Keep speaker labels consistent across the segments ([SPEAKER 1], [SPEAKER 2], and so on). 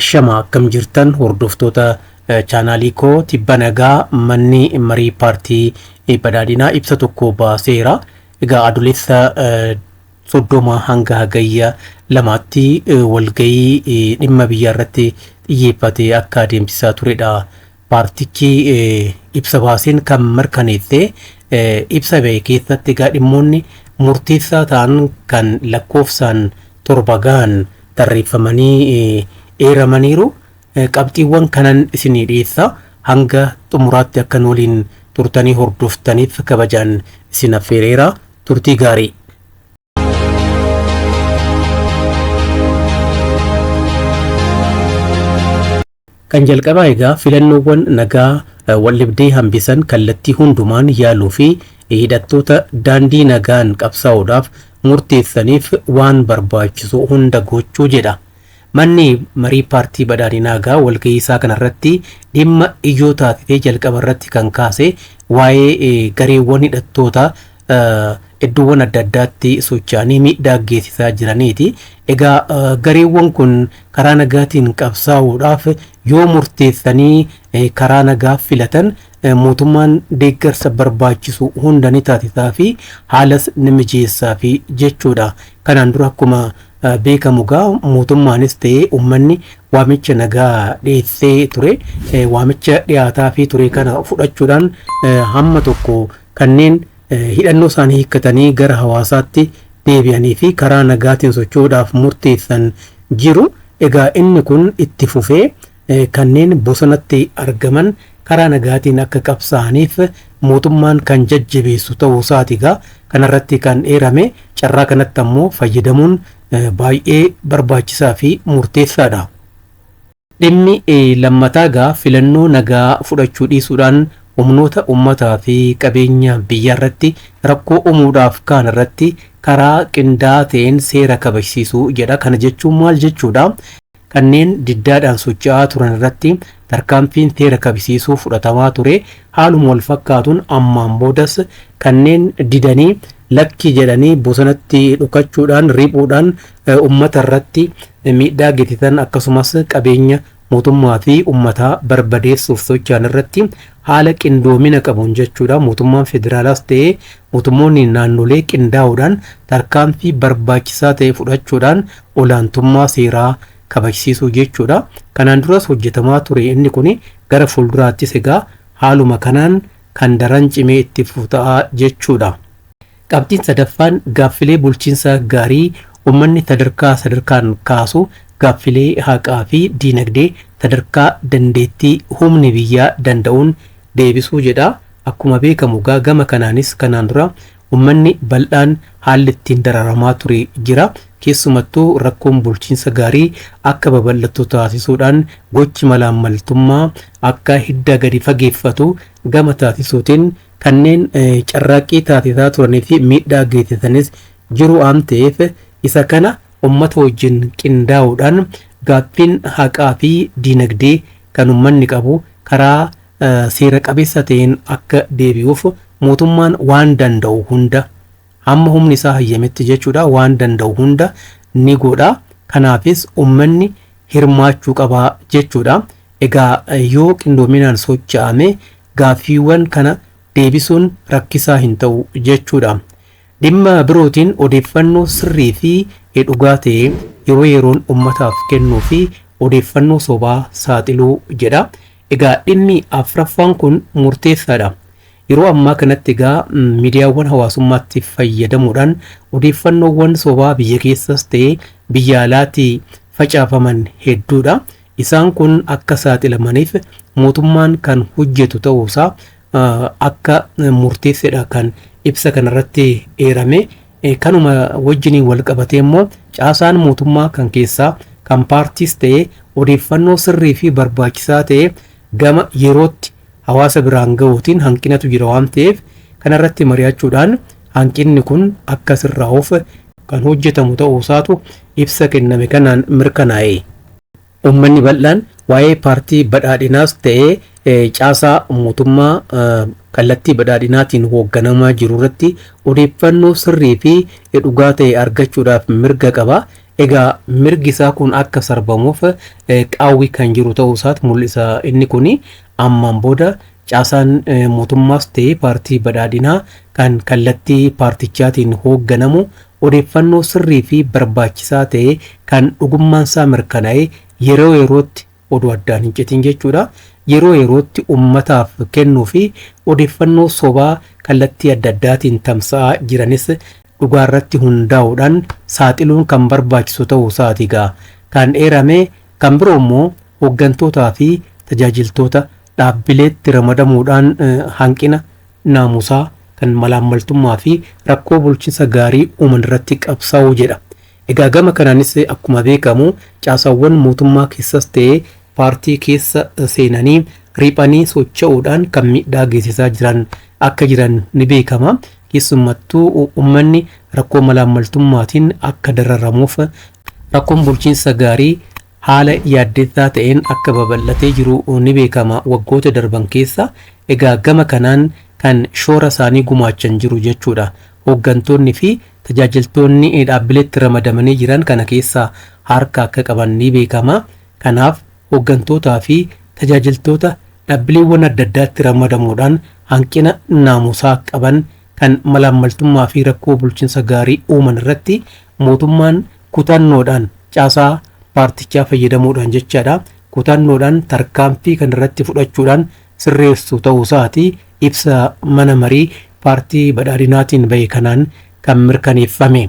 [SPEAKER 1] Ashama akkam jirtan hordoftoota chaanaalii koo tibba nagaa manni marii paartii badhaadhinaa ibsa tokko baaseera. Egaa adoolessa 30 hanga hagayya 2tti walgahii dhimma biyyaa irratti xiyyeeffatee akka adeemsisaa turedha. Paartichi ibsa baaseen kan mirkaneesse ibsa ba'e keessatti egaa dhimmoonni murteessaa ta'an kan lakkoofsaan 7 gahan tarreeffamanii eeramaniiru. Qabxiiwwan kanan isinii dhiyeessa hanga xumuraatti akka waliin turtanii hordoftaniif kabajaan isin affeereera. Turtii gaarii. Kan jalqabaa egaa filannoowwan nagaa wal-dhibdee hambisan kallattii hundumaan yaaluu fi hidhattoota daandii nagaan qabsaa'uudhaaf murteessaniif waan barbaachisu hunda gochuu jedha. Manni marii paartii badhaadhinaa egaa walgahii isaa kanarratti dhimma ijoo taasisee jalqaba irratti kan kaase waa'ee gareewwan hidhattoota iddoowwan adda addaatti socho'anii miidhaa geessisaa jiraniiti. Egaa gareewwan kun karaa nagaatiin qabsaa'uudhaaf yoo murteessanii karaa nagaa filatan mootummaan deeggarsa barbaachisu hunda ni taasisaa fi haalas ni mijeessaa fi jechuudha. Kanaan dura akkuma beekamu egaa mootummaanis ta'ee uummanni waamicha nagaa dhiyeessee ture. Waamicha dhiyaataa fi ture kana fudhachuudhaan hamma tokko kanneen hidhannoo isaanii hiikkatanii gara hawaasaatti deebi'anii fi karaa nagaatiin socho'uudhaaf murteessan jiru. Egaa inni kun itti fufee kanneen bosonatti argaman karaa nagaatiin akka qabsaa'aniif mootummaan kan jajjabeessu ta'uu isaati. Egaa kanarratti kan eerame carraa kanatti ammoo fayyadamuun baay'ee barbaachisaa fi murteessaadha. Dhimmi lammataa egaa filannoo nagaa fudhachuu dhiisuudhaan humnoota uummataa fi qabeenya biyyaa irratti rakkoo uumuudhaaf kaan irratti karaa qindaa'aa ta'een seera kabachiisuu jedha. Kana jechuun maal jechuudha? Kanneen diddaadhaan socho'aa turan irratti tarkaanfiin seera kabachiisuu fudhatamaa ture. Haaluma wal fakkaatuun ammaan boodas kanneen didanii lakki jedhanii bosonatti dhukachuudhaan riiphuudhaan uummata irratti miidhaa geessisan akkasumas qabeenya mootummaa fi uummataa barbadeessuuf socho'an irratti haala qindoomina qabuun jechuudha. Mootummaan federaalaas ta'ee mootummoonni naannolee qindaa'uudhaan tarkaanfii barbaachisaa ta'e fudhachuudhaan olaantummaa seeraa kabachiisuu jechuudha. Kanaan duras hojjetamaa ture inni kun gara fuulduraattis egaa haaluma kanaan kan daran cimee itti fufa jechuudha. Qabxiin sadaffaan gaaffilee bulchiinsa gaarii uummanni sadarkaan kaasu gaaffilee haqaa fi diinagdee sadarkaa dandeettii humni biyyaa danda'uun deebisuu jedha. Akkuma beekamu gama kanaanis kanaan dura uummanni bal'aan haalli ittiin dararamaa ture jira. Keessumattuu rakkoon bulchiinsa gaarii akka babal'atu taasisuudhaan gochi malaammaltummaa akka hidda gadi fageeffatu gama taasisuutiin kanneen carraaqqii taasisaa turanii fi miidhaa geessisanis jiru waan ta'eef isa kana uummata wajjin qindaa'uudhaan gaaffiin haqaa fi diinagdee kan uummanni qabu karaa seera qabeessa ta'een akka deebi'uuf mootummaan waan danda'u hunda hamma humni isaa hayyametti jechuudha waan danda'u hunda ni godha. Kanaafis uummanni hirmaachuu qaba jechuudha. Egaa yoo qindoominaan socho'ame gaaffiiwwan kana deebisuun rakkisaa hin ta'u jechuudha. Dhimma birootiin odeeffannoo sirrii fi dhugaa ta'e yeroo yeroon uummataaf kennuu fi odeeffannoo sobaa saaxiluu jedha. Egaa dhimmi afraffaan kun murteessaadha. Yeroo ammaa kanatti egaa miidiyaawwan hawaasummaatti fayyadamuudhaan odeeffannoowwan sobaa biyya keessas ta'e biyya alaatti facaafaman hedduudha. Isaan kun akka saaxilamaniif mootummaan kan hojjetu ta'uusaa akka murteessedha kan ibsa kanarratti eerame. Kanuma wajjiniin wal qabatee immoo caasaan mootummaa kan keessaa kan paartiis ta'e odeeffannoo sirrii fi barbaachisaa ta'e gama yerootti hawaasa biraan ga'uutiin hanqinatu jira waan ta'eef kanarratti mari'achuudhaan hanqinni kun akka sirraa'uuf kan hojjetamu ta'uusaatu ibsa kenname kanaan mirkanaa'e. Uummanni bal'aan waa'ee paartii badhaadhinaas ta'ee caasaa mootummaa kallattii badhaadhinaatiin hoogganamaa jiru irratti odeeffannoo sirrii fi dhugaa ta'e argachuudhaaf mirga qaba. Egaa mirgi isaa kun akka sarbamuuf qaawwi kan jiru ta'uu isaati mul'isa. Inni kuni ammaan booda caasaan mootummaas ta'ee paartii badhaadhinaa kan kallattii paartichaatiin hoogganamu odeeffannoo sirrii fi barbaachisaa ta'e kan dhugummaan isaa mirkanaa'e yeroo yerootti oduu addaan hin citin jechuudha. Yeroo yerootti ummataaf kennuu fi odeeffannoo sobaa kallattii adda addaatiin tamsa'aa jiranis dhugaa irratti hundaa'uudhaan saaxiluun kan barbaachisu ta'uu isaati. Kan eerame kan biroo immoo hooggantootaa fi tajaajiltoota dhaabbileetti ramadamuudhaan hanqina naamusaa kan malaammaltummaa fi rakkoo bulchiinsa gaarii uuman irratti qabsaa'uu jedha. Egaa gama kanaanis akkuma beekamu caasaawwan mootummaa keessas ta'ee paartii keessa seenanii riphanii socho'uudhaan kan miidhaa geessisaa jiran akka jiran ni beekama. Keessumattuu uummanni rakkoo malaammaltummaatiin akka dararamuuf rakkoon bulchiinsa gaarii haala yaaddeessaa ta'een akka babal'atee jiru ni beekama waggoota darban keessa. Egaa gama kanaan kan shoora isaanii gumaachan jiru jechuudha. Hooggantoonni fi tajaajiltoonni dhaabbileetti ramadamanii jiran kana keessaa harka akka qaban ni beekama. Kanaaf hooggantootaa fi tajaajiltoota dhaabbileewwan adda addaatti ramadamuudhaan hanqina naamusaa qaban kan malaammaltummaa fi rakkoo bulchiinsa gaarii uuman irratti mootummaan kutannoodhaan caasaa paartichaa fayyadamuudhaan jechaadha. Kutannoodhaan tarkaanfii kan irratti fudhachuudhaan sirreessu ta'uu isaati ibsa mana marii paartii badhaadhinaatiin bahe kanaan kan mirkaneeffame.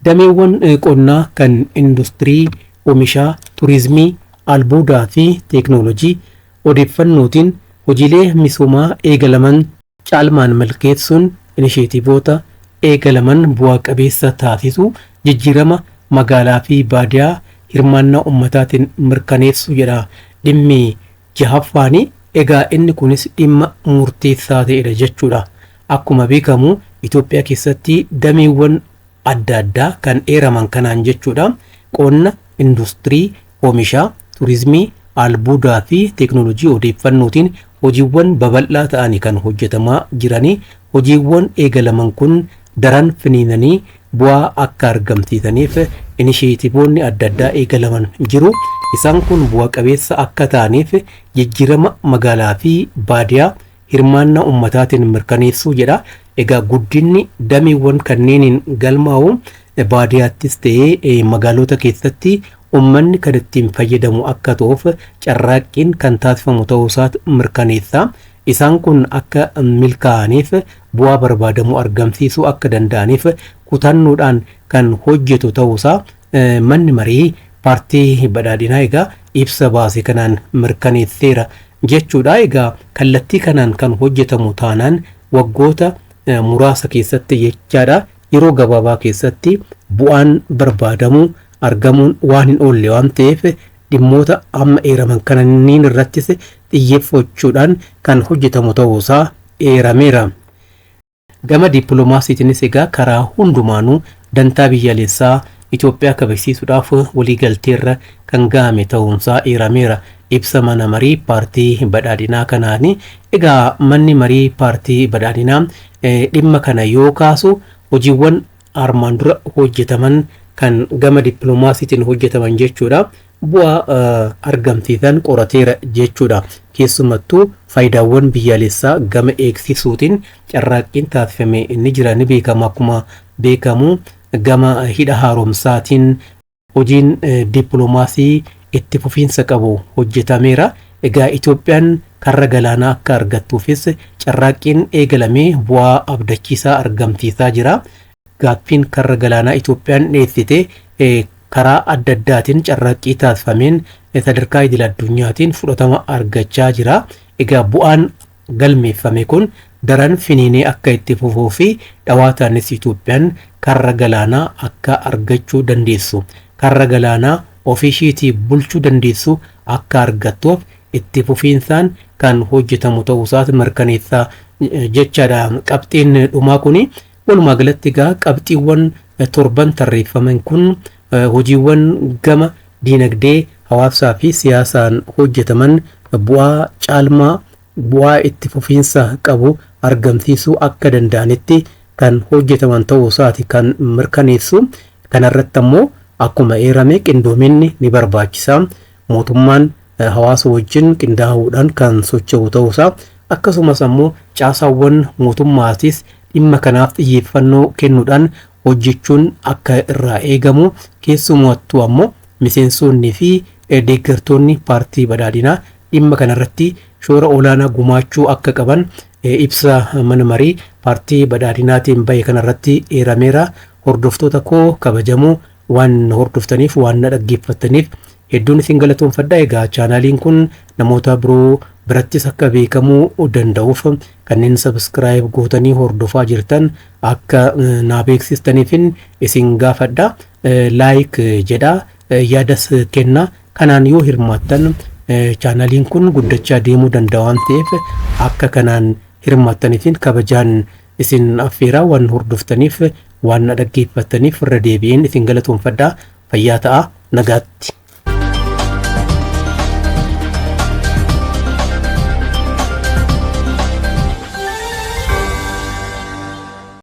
[SPEAKER 1] Dameewwan qonnaa kan industirii oomishaa, turizimii, albuudaa fi teeknoolojii odeeffannootiin hojiilee misoomaa eegalaman caalmaan milkeessuun inisheetiivoota eegalaman bu'aa qabeessa taasisu jijjiirama magaalaa fi baadiyaa hirmaannaa ummataatiin mirkaneessu jedha dhimmi jahaffaani. Egaa inni kunis dhimma murteessaa ta'edha jechuudha. Akkuma beekamu Itoophiyaa keessatti dameewwan adda addaa kan eeraman kanaan jechuudha. Qonna, industirii, oomishaa, turizimii, albuudaa fi teeknoolojii odeeffannootiin hojiiwwan babal'aa ta'anii kan hojjetamaa jiranii. Hojiiwwan eegalaman kun daran finiinanii bu'aa akka argamsiisaniif inisheetiivoonni adda addaa eegalaman jiru. Isaan kun bu'aa qabeessa akka ta'aniif jijjiirama magaalaa fi baadiyaa hirmaannaa ummataatiin mirkaneessuu jedha. Egaa guddinni dameewwan kanneeniin galmaa'u baadiyaattis ta'ee magaalota keessatti ummanni kan ittiin fayyadamu akka ta'uuf carraaqqiin kan taasifamu ta'uu isaati mirkaneessa. Isaan kun akka milkaa'aniif bu'aa barbaadamu argamsiisuu akka danda'aniif kutannoodhaan kan hojjetu ta'uusaa manni marii paartii badhaadhinaa egaa ibsa baase kanaan mirkaneesseera jechuudha. Egaa kallattii kanaan kan hojjetamu taanaan waggoota muraasa keessatti jechaadha yeroo gabaabaa keessatti bu'aan barbaadamu argamuun waan hin oolle waan ta'eef dhimmoota amma eeraman kananiin irrattis xiyyeeffachuudhaan kan hojjetamu ta'uusaa eerameera. Gama dippiloomaasiitiinis egaa karaa hundumaanuu dantaa biyyaalessaa Itoophiyaa kabachiisuudhaaf waliigalteerra kan gahame ta'uunsaa eerameera. Ibsa mana marii paartii badhaadhinaa kanaani. Egaa manni marii paartii badhaadhinaa dhimma kana yoo kaasu hojiiwwan armaan dura hojjetaman kan gama dippiloomaasiitiin hojjetaman jechuudha. Bu'aa argamsiisan qorateera jechuudha. Keessumattuu faayidaawwan biyyaalessaa gama eegsisuutiin carraaqqiin taasifame inni jira ni beekama. Akkuma beekamu gama hidha haaromsaatiin hojiin dippiloomaasii itti fufiinsa qabu hojjetameera. Egaa Itoophiyaan karra galaanaa akka argattuufis carraaqqiin eegalamee bu'aa abdachiisaa argamsiisaa jira. Gaaffiin karra galaanaa Itoophiyaan dhiyeessite karaa adda addaatiin carraaqqii taasifameen sadarkaa idil addunyaatiin fudhatama argachaa jira. Egaa bu'aan galmeeffame kun daran finiinee akka itti fufuu fi dhawaataanis Itoophiyaan karra galaanaa akka argachuu dandeessu, karra galaanaa ofiishiitii bulchuu dandeessu akka argattuuf itti fufiinsaan kan hojjetamu ta'uusaas mirkaneessaa jechaadha. Qabxiin dhumaa kuni walumaa galatti egaa qabxiiwwan torban tarreeffaman kun hojiiwwan gama diinagdee hawaasaa fi siyaasaan hojjetaman bu'aa caalmaa bu'aa itti fufiinsa qabu argamsiisuu akka danda'anitti kan hojjetaman ta'uu isaati kan mirkaneessu. Kanarratti ammoo akkuma eerame qindoominni ni barbaachisa. Mootummaan hawaasa wajjin qindaa'uudhaan kan socho'u ta'uusaa akkasumas ammoo caasaawwan mootummaatis dhimma kanaaf xiyyeeffannoo kennuudhaan hojjechuun akka irraa eegamu keessumattuu ammoo miseensonni fi deeggartoonni paartii badhaadhinaa dhimma kanarratti shoora olaanaa gumaachuu akka qaban ibsa mana marii paartii badhaadhinaatiin bahe kanarratti eerameera. Hordoftoota koo kabajamoo waan hordoftaniif waan dhaggeeffataniif hedduun isin galatoomfadha. Egaa chaanaaliin kun namoota biroo birattis akka beekamuu danda'uuf kanneen subscribe gootanii hordofaa jirtan akka naa beeksistaniifin isin gaafadha. Like jedha yaadas kenna. Kanaan yoo hirmaattan chaanaaliin kun guddachaa deemuu danda'a waan ta'eef akka kanaan hirmaattaniifin kabajaan isin affeera. Waan hordoftaniif waan dhaggeeffataniif irra deebi'een isin galatoomfadha. Fayyaa ta'a. Nagaatti.